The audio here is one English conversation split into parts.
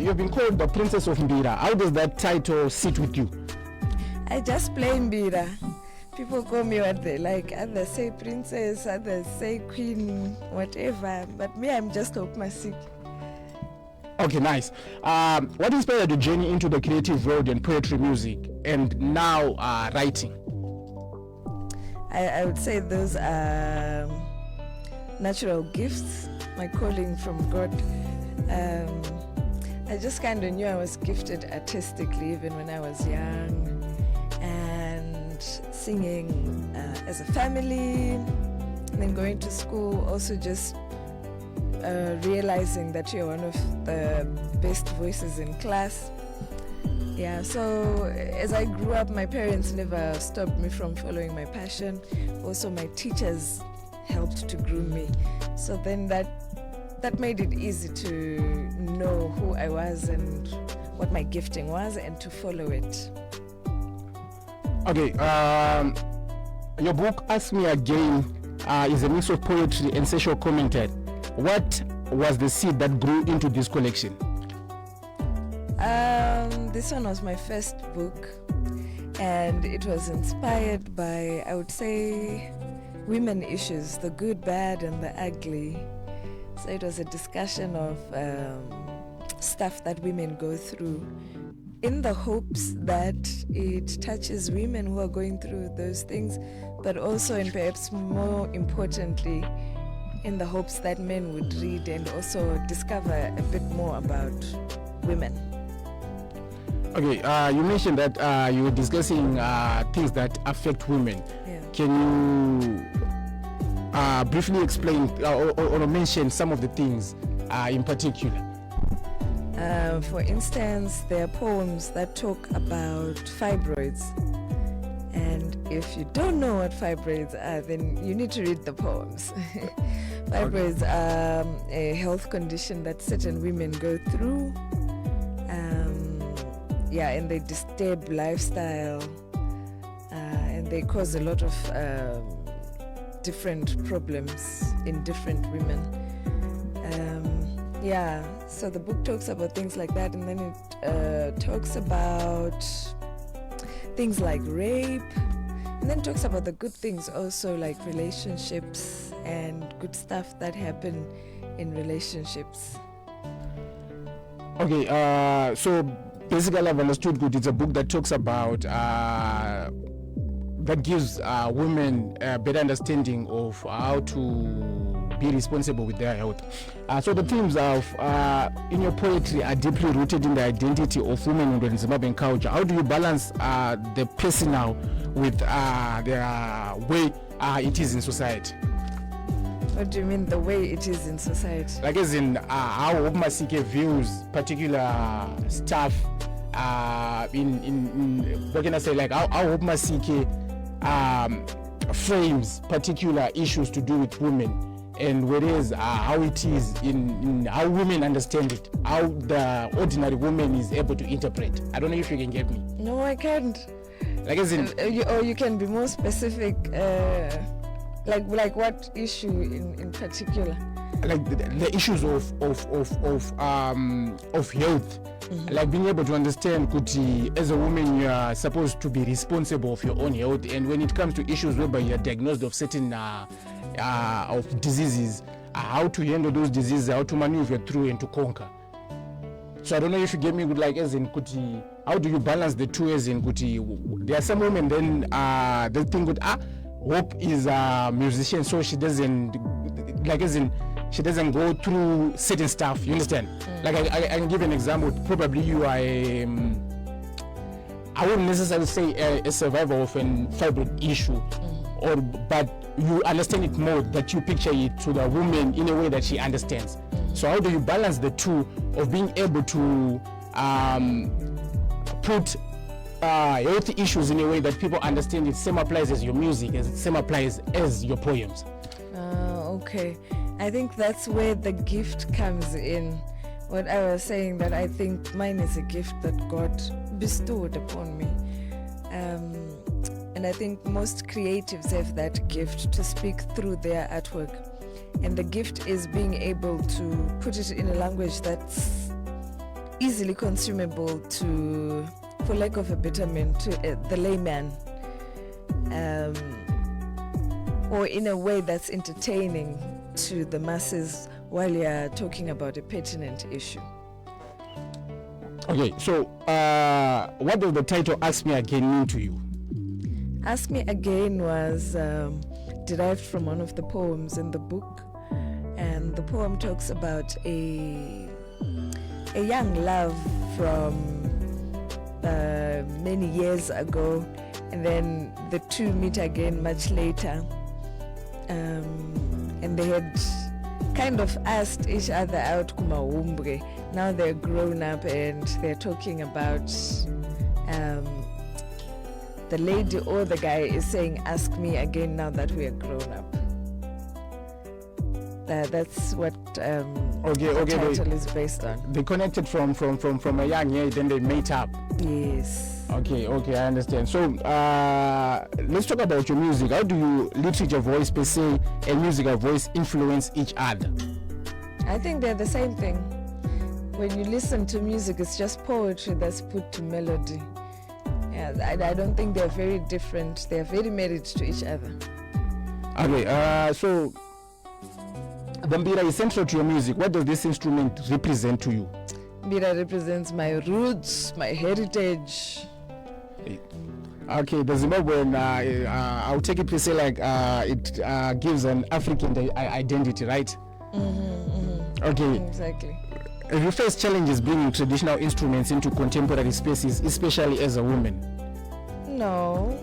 you've been called the Princess of Mbira. How does that title sit with you? I just play Mbira. People call me what they like. Others say princess, others say queen, whatever. But me, I'm just Masiek. Okay, nice. What inspired your journey into the creative world and poetry, music, and now writing? I would say those are natural gifts, my calling from God. I just kind of knew I was gifted artistically even when I was young, and singing as a family, and then going to school, also just realizing that you're one of the best voices in class. Yeah, so as I grew up, my parents never stopped me from following my passion. Also, my teachers helped to groom me. So then that made it easy to know who I was and what my gifting was and to follow it. Okay, your book, Ask Me Again, is a mix of poetry and social commentary. What was the seed that grew into this collection? This one was my first book, and it was inspired by, I would say, women issues, the good, bad, and the ugly. So it was a discussion of stuff that women go through, in the hopes that it touches women who are going through those things, but also, and perhaps more importantly, in the hopes that men would read and also discover a bit more about women. Okay, you mentioned that you were discussing things that affect women. Yeah. Can you briefly explain or mention some of the things in particular? For instance, there are poems that talk about fibroids. And if you don't know what fibroids are, then you need to read the poems. Fibroids are a health condition that certain women go through. And they disturb lifestyle, and they cause a lot of different problems in different women. So the book talks about things like that, and then it talks about things like rape, and then talks about the good things also, like relationships and good stuff that happen in relationships. Okay, so basically I've understood good. It's a book that talks about that gives women a better understanding of how to be responsible with their health. So the themes of in your poetry are deeply rooted in the identity of women in Zimbabwean culture. How do you balance the personal with the way it is in society? What do you mean, the way it is in society? Like as in how Masike views particular stuff in what can I say, like how Masike frames particular issues to do with women, and whereas how it is in how women understand it, how the ordinary woman is able to interpret. I don't know if you can get me. No, I can't. Like as in you can be more specific. Like what issue in particular? Like the issues of health. Mm-hmm. Like being able to understand, Kuti, as a woman you are supposed to be responsible of your own health, and when it comes to issues whereby you are diagnosed of certain of diseases, how to handle those diseases, how to maneuver through and to conquer. So I don't know if you get me, like as in Kuti, how do you balance the two? As in Kuti, there are some women then they think good, Hope is a musician, so she doesn't, like as in, she doesn't go through certain stuff, you understand? Like I can give an example. Probably you are I wouldn't necessarily say a survivor of a fibroid issue, but you understand it more, that you picture it to the woman in a way that she understands. So how do you balance the two of being able to put health issues in a way that people understand it? Same applies as your music, as same applies as your poems. Okay, I think that's where the gift comes in. What I was saying, that I think mine is a gift that God bestowed upon me, and I think most creatives have that gift to speak through their artwork, and the gift is being able to put it in a language that's easily consumable to, for lack of a better term, to the layman, or in a way that's entertaining to the masses while you're talking about a pertinent issue. Okay, so what does the title Ask Me Again mean to you? Ask Me Again was derived from one of the poems in the book, and the poem talks about a young love from many years ago, and then the two meet again much later, and they had kind of asked each other out kumahumbre. Now they're grown up and they're talking about the lady or the guy is saying, ask me again now that we are grown up. That's what the title is based on. They connected from a young age, then they meet up. Yes. Okay, I understand. So let's talk about your music. How do you literature voice per se and musical voice influence each other? I think they're the same thing. When you listen to music, it's just poetry that's put to melody. Yeah, I don't think they're very different. They're very married to each other. Okay, so the mbira is central to your music. What does this instrument represent to you? Mbira represents my roots, my heritage. Okay, the Zimbabwean, I'll take it to say like it gives an African identity, right? Okay. Exactly. Have you faced challenges bringing traditional instruments into contemporary spaces, especially as a woman? No.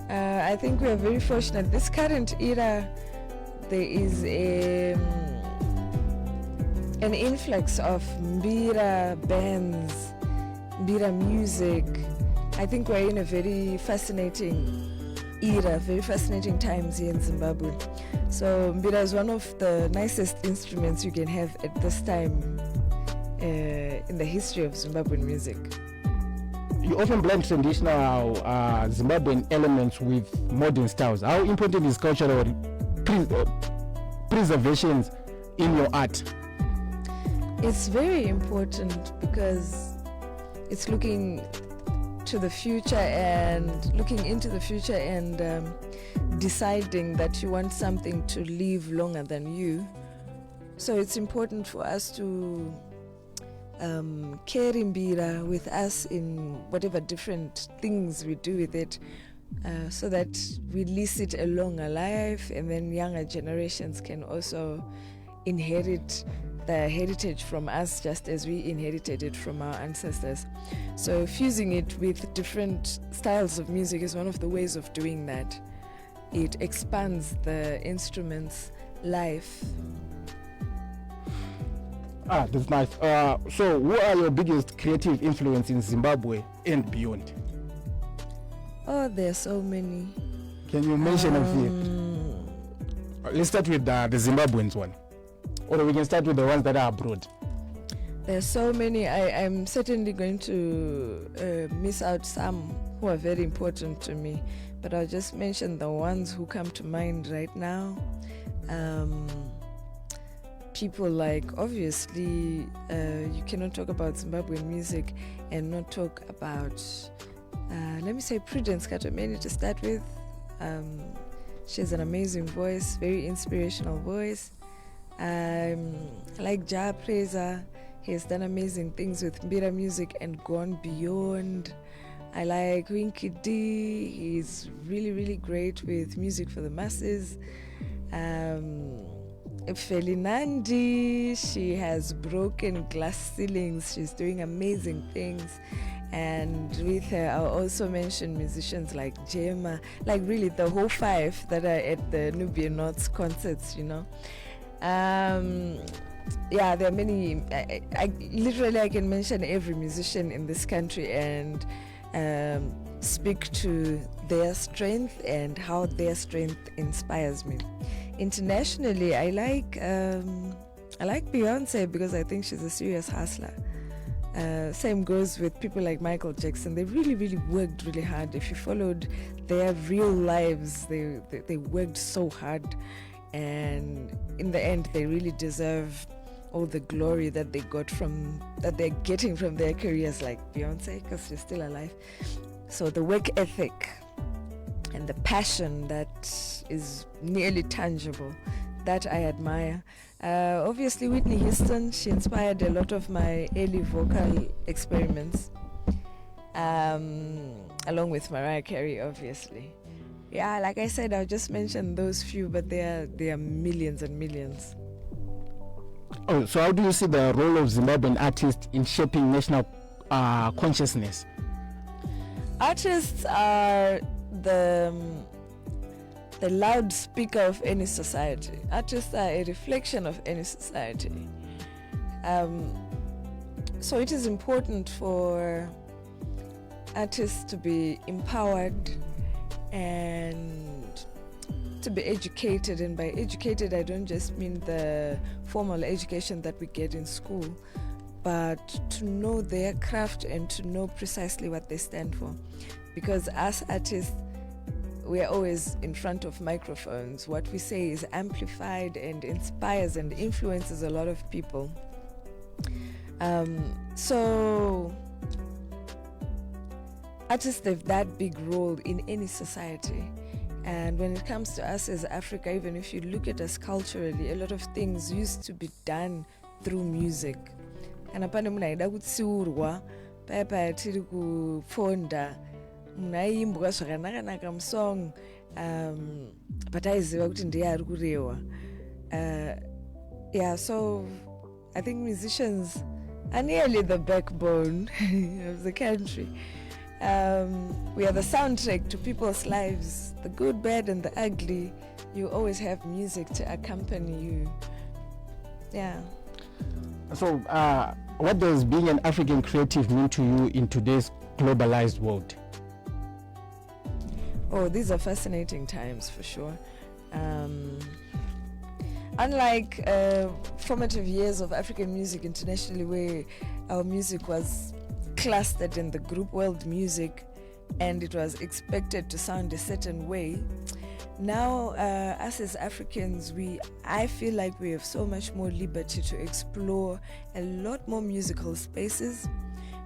I think we are very fortunate. This current era, there is an influx of mbira bands, mbira music. I think we're in a very fascinating era, very fascinating times here in Zimbabwe. So mbira is one of the nicest instruments you can have at this time in the history of Zimbabwean music. You often blend traditional Zimbabwean elements with modern styles. How important is cultural preservations in your art? It's very important because it's looking to the future and looking into the future and deciding that you want something to live longer than you. So it's important for us to carry mbira with us in whatever different things we do with it, so that we lease it a longer life, and then younger generations can also inherit the heritage from us just as we inherited it from our ancestors. So fusing it with different styles of music is one of the ways of doing that. It expands the instrument's life. That's nice. So who are your biggest creative influence in Zimbabwe and beyond? Oh, there are so many. Can you mention a few? Let's start with the Zimbabweans one. Or we can start with the ones that are abroad. There are so many. I'm certainly going to miss out some who are very important to me, but I'll just mention the ones who come to mind right now. People like, obviously, you cannot talk about Zimbabwean music and not talk about, let me say, Prudence Katomeni to start with. She has an amazing voice, very inspirational voice. I like Ja Preza. He has done amazing things with mbira music and gone beyond. I like Winky D. He's really, really great with music for the masses. Felinandi, she has broken glass ceilings. She's doing amazing things. And with her, I'll also mention musicians like Jema, like really the whole five that are at the Nubian Notes concerts, you know. Yeah, there are many. I literally I can mention every musician in this country and speak to their strength and how their strength inspires me. Internationally, I like Beyonce because I think she's a serious hustler. Same goes with people like Michael Jackson. They really, really worked really hard. If you followed their real lives, they worked so hard, and in the end, they really deserve all the glory that they're getting from their careers, like Beyonce, because she's still alive. So the work ethic and the passion that is nearly tangible, that I admire. Obviously Whitney Houston, she inspired a lot of my early vocal experiments, along with Mariah Carey, obviously. Yeah, like I said, I'll just mention those few, but there are millions and millions. Oh, so how do you see the role of Zimbabwean artists in shaping national consciousness? Artists are the loudspeaker of any society. Artists are a reflection of any society. So it is important for artists to be empowered and to be educated. And by educated, I don't just mean the formal education that we get in school, but to know their craft and to know precisely what they stand for. Because as artists, we are always in front of microphones. What we say is amplified and inspires and influences a lot of people. So artists have that big role in any society. And when it comes to us as Africa, even if you look at us culturally, a lot of things used to be done through music. Kana pane munhu aida kutsiurwa paya paya tiri kufonda munhu aiimbwa zvakanaka musong, but aiziva kuti ndiye ari kurehwa. Yeah, so I think musicians are nearly the backbone of the country. We are the soundtrack to people's lives, the good, bad, and the ugly. You always have music to accompany you. Yeah. So, what does being an African creative mean to you in today's globalized world? Oh, these are fascinating times for sure. Unlike formative years of African music internationally, where our music was clustered in the group world music and it was expected to sound a certain way, now us as Africans, I feel like we have so much more liberty to explore a lot more musical spaces.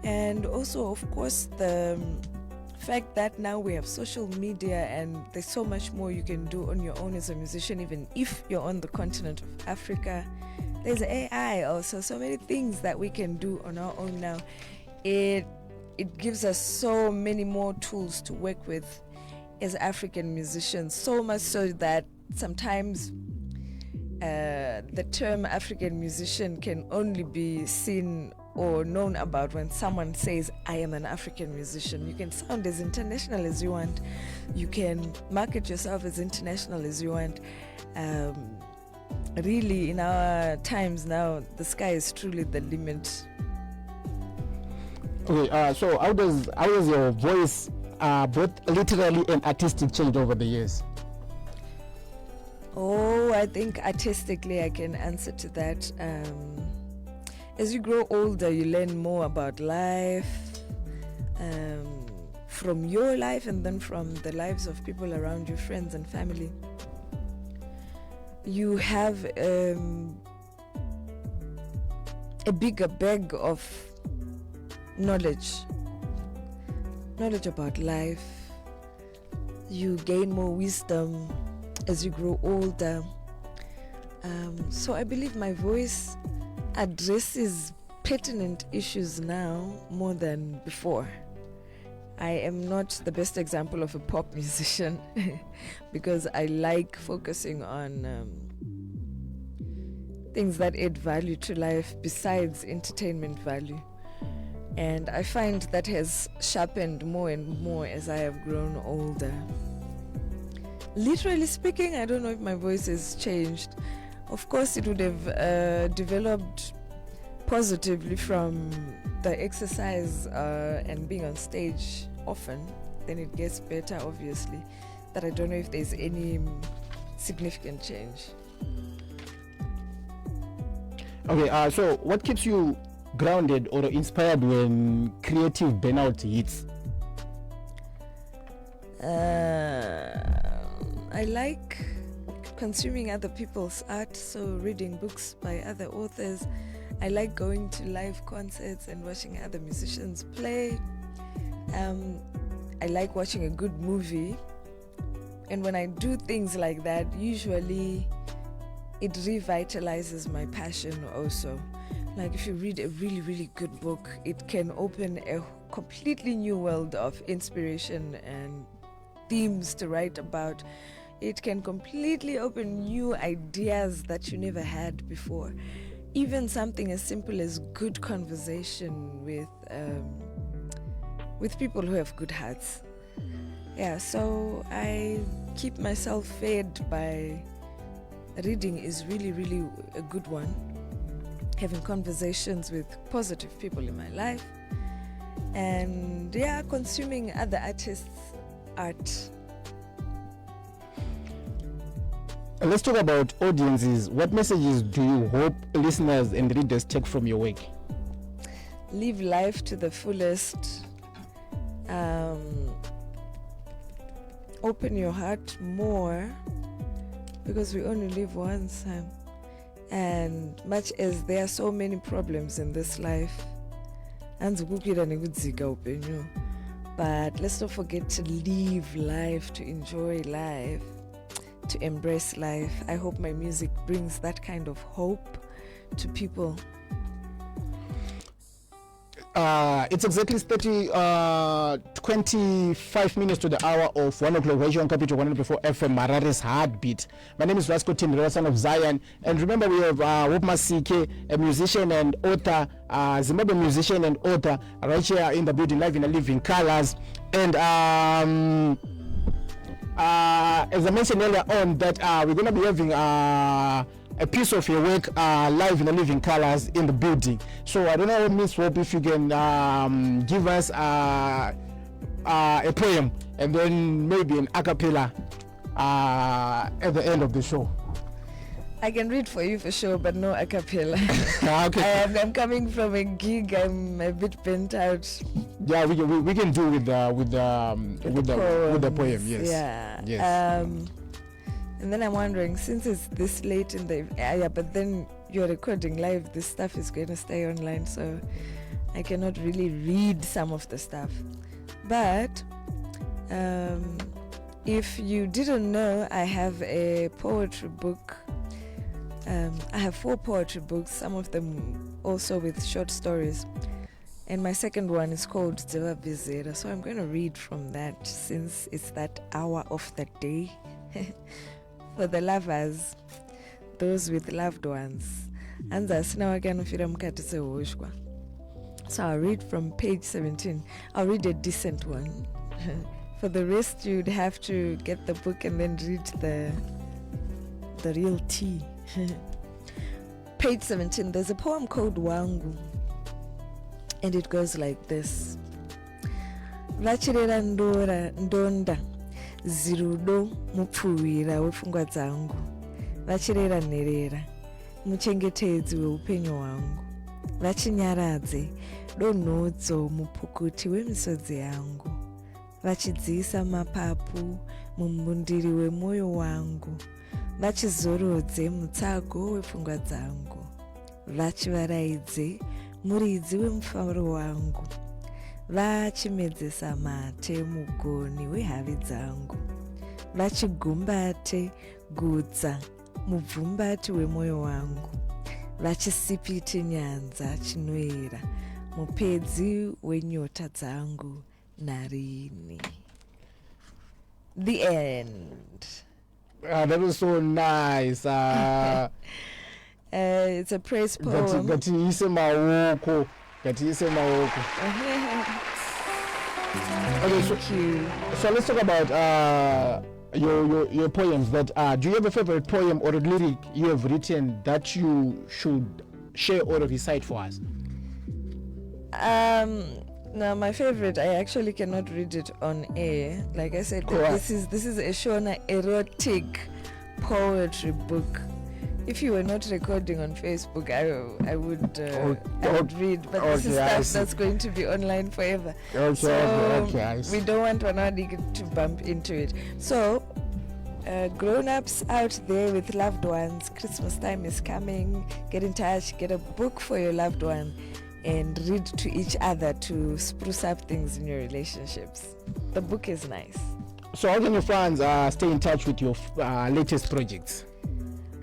And also, of course, the fact that now we have social media and there's so much more you can do on your own as a musician, even if you're on the continent of Africa. There's AI also, so many things that we can do on our own now. It gives us so many more tools to work with as African musicians, so much so that sometimes the term African musician can only be seen or known about when someone says, I am an African musician. You can sound as international as you want. You can market yourself as international as you want. Really, in our times now, the sky is truly the limit. Okay, so how does your voice both literally and artistic change over the years? Oh, I think artistically I can answer to that. As you grow older, you learn more about life, from your life and then from the lives of people around you, friends and family. You have a bigger bag of knowledge about life. You gain more wisdom as you grow older. So I believe my voice addresses pertinent issues now more than before. I am not the best example of a pop musician because I like focusing on things that add value to life besides entertainment value. And I find that has sharpened more and more as I have grown older. Literally speaking, I don't know if my voice has changed. Of course, it would have developed positively from the exercise and being on stage often. Then it gets better, obviously. But I don't know if there's any significant change. Okay, so what keeps you grounded or inspired when creative burnout hits? consuming other people's art, so reading books by other authors. I like going to live concerts and watching other musicians play. I like watching a good movie. And when I do things like that, usually it revitalizes my passion also. Like if you read a really, really good book, it can open a completely new world of inspiration and themes to write about. It can completely open new ideas that you never had before. Even something as simple as good conversation with people who have good hearts. Yeah, so I keep myself fed by reading is really, really a good one. Having conversations with positive people in my life. And yeah, consuming other artists' art. Let's talk about audiences. What messages do you hope listeners and readers take from your work? Live life to the fullest. Open your heart more, because we only live once. And much as there are so many problems in this life, but let's not forget to live life, to enjoy life, to embrace life. I hope my music brings that kind of hope to people. It's exactly 25 minutes to the hour of 1 o'clock right here on Capital 104 FM, Marare's Heartbeat. My name is Rass, Kotini, son of Zion. And remember, we have Masike, a musician and author, Zimbabwe musician and author, right here in the building, live in a living colors. And as I mentioned earlier on, that we're going to be having a piece of your work live in the living colors in the building. So I don't know, Miss Hope, if you can give us a poem and then maybe an a cappella at the end of the show. I can read for you for sure, but no a cappella. Okay. I'm coming from a gig. I'm a bit bent out. Yeah, we can do with the poem. Yes. Yeah. Yes. And then I'm wondering, since it's this late in the but then you're recording live, this stuff is going to stay online, so I cannot really read some of the stuff. But if you didn't know, I have a poetry book. I have 4 poetry books, some of them also with short stories. And my second one is called Deva Vizera. So I'm going to read from that, since it's that hour of the day. For the lovers, those with loved ones. So I'll read from page 17. I'll read a decent one. For the rest, you'd have to get the book and then read the real tea. Page 17, there's a poem called Wangu, and it goes like this. Vachirera ndonda zirudo mupfuwira wepfungwa dzangu, vachirera nherera muchengetedzi weupenyu hwangu, vachinyaradze donhodzo mupukuti wemisodzi yangu, vachidziisa mapapu mumbundiri wemwoyo wangu, vachizorodze mutsago wepfungwa dzangu, vachivaraidze muridzi wemufaro wangu, vachimedzesa mate mugoni wehave dzangu, vachigumbate gudza mubvumbati wemwoyo wangu, vachisipite nyanza chinoera mupedzi wenyota dzangu narini. The end. That was so nice. It's a praise poem. Gatiise maoko. Okay, Thank you. So let's talk about your poems. That do you have a favorite poem or a lyric you have written that you should share or recite for us? No, my favorite, I actually cannot read it on air. Like I said, this is a Shona erotic poetry book. If you were not recording on Facebook, I would read, but this is stuff that's going to be online forever. Okay, so I see. we don't want Wanadi to bump into it. So grown-ups out there with loved ones, Christmas time is coming. Get in touch, get a book for your loved one, and read to each other to spruce up things in your relationships. The book is nice. So how can your fans stay in touch with your latest projects?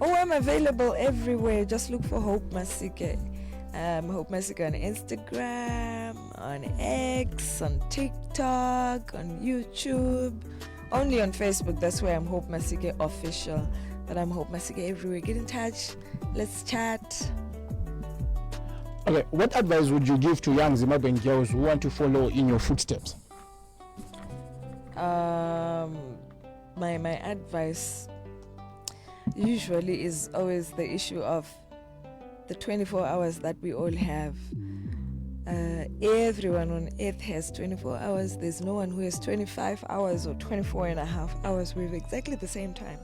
Oh, I'm available everywhere. Just look for Hope Masike. Hope Masike on Instagram, on X, on TikTok, on YouTube. Only on Facebook, that's where I'm Hope Masike Official. But I'm Hope Masike everywhere. Get in touch. Let's chat. Okay, what advice would you give to young Zimbabwean girls who want to follow in your footsteps? My advice usually is always the issue of the 24 hours that we all have. Everyone on earth has 24 hours. There's no one who has 25 hours or 24 and a half hours. We have exactly the same time.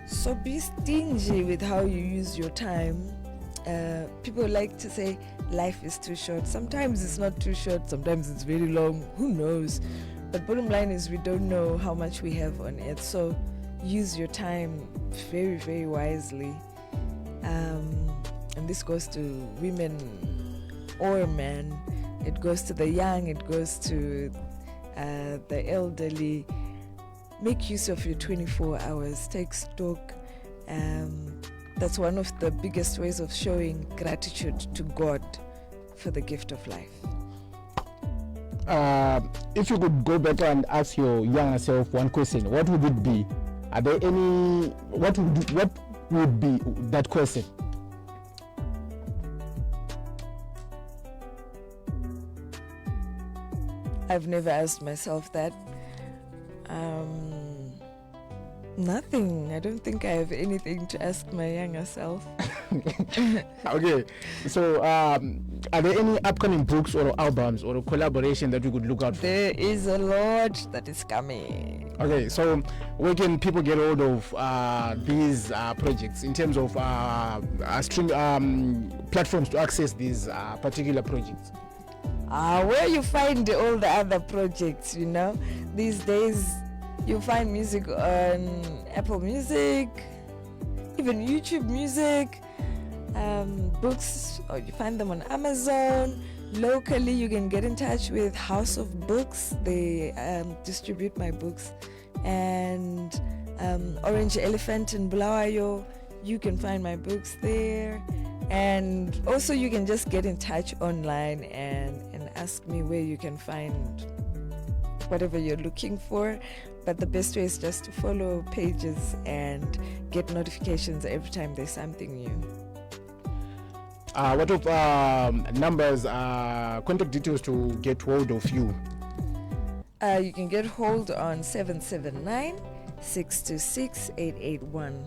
So be stingy with how you use your time. People like to say life is too short. Sometimes it's not too short, sometimes it's very long. Who knows? But bottom line is we don't know how much we have on earth. So use your time very, very wisely. And this goes to women or men. It goes to the young, it goes to the elderly. Make use of your 24 hours. Take stock. That's one of the biggest ways of showing gratitude to God for the gift of life. If you could go back and ask your younger self one question, what would it be? Are there any? What would be that question? I've never asked myself that. Nothing. I don't think I have anything to ask my younger self. Okay, so are there any upcoming books or albums or collaboration that we could look out for? There is a lot that is coming. Okay, so where can people get hold of these projects in terms of stream platforms to access these particular projects? Where you find all the other projects, these days you find music on Apple Music, even YouTube Music, books, or you find them on Amazon. Locally, you can get in touch with House of Books. They distribute my books. And Orange Elephant in Bulawayo, you can find my books there. And also you can just get in touch online and ask me where you can find whatever you're looking for. But the best way is just to follow pages and get notifications every time there's something new. What of numbers, contact details to get hold of you? You can get hold on 779-626-881.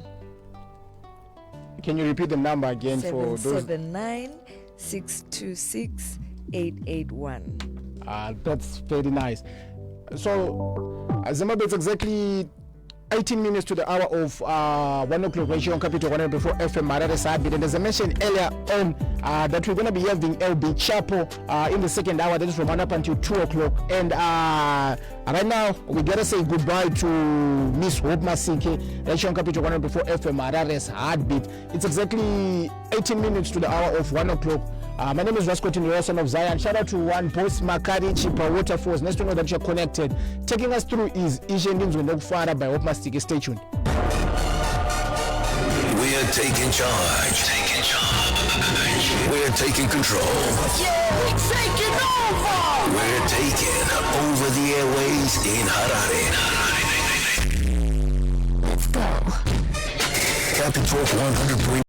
Can you repeat the number again for those? 779-626-881. That's very nice. So, Zimbabwe, it's exactly 18 minutes to the hour of 1 o'clock ratio on Capital 104 FM Marare Sabit. And as I mentioned earlier on, that we're going to be having LB Chapo in the second hour, that is from 1 up until 2 o'clock. And right now, we got to say goodbye to Miss Hope Masike, ratio on Capital 104 FM Marare's Heartbeat. It's exactly 18 minutes to the hour of 1 o'clock. My name is Rass, Kotini, son of Zion. Shout out to one boss Makari Chipa Waterfalls. Nice to know that you're connected. Taking us through is Ishendins Wendokufara by Hope Masike. Stay tuned. We're taking charge. We're taking control. Yeah, we're taking over. We're taking over the airways in Harare. Let's go. Capital 100.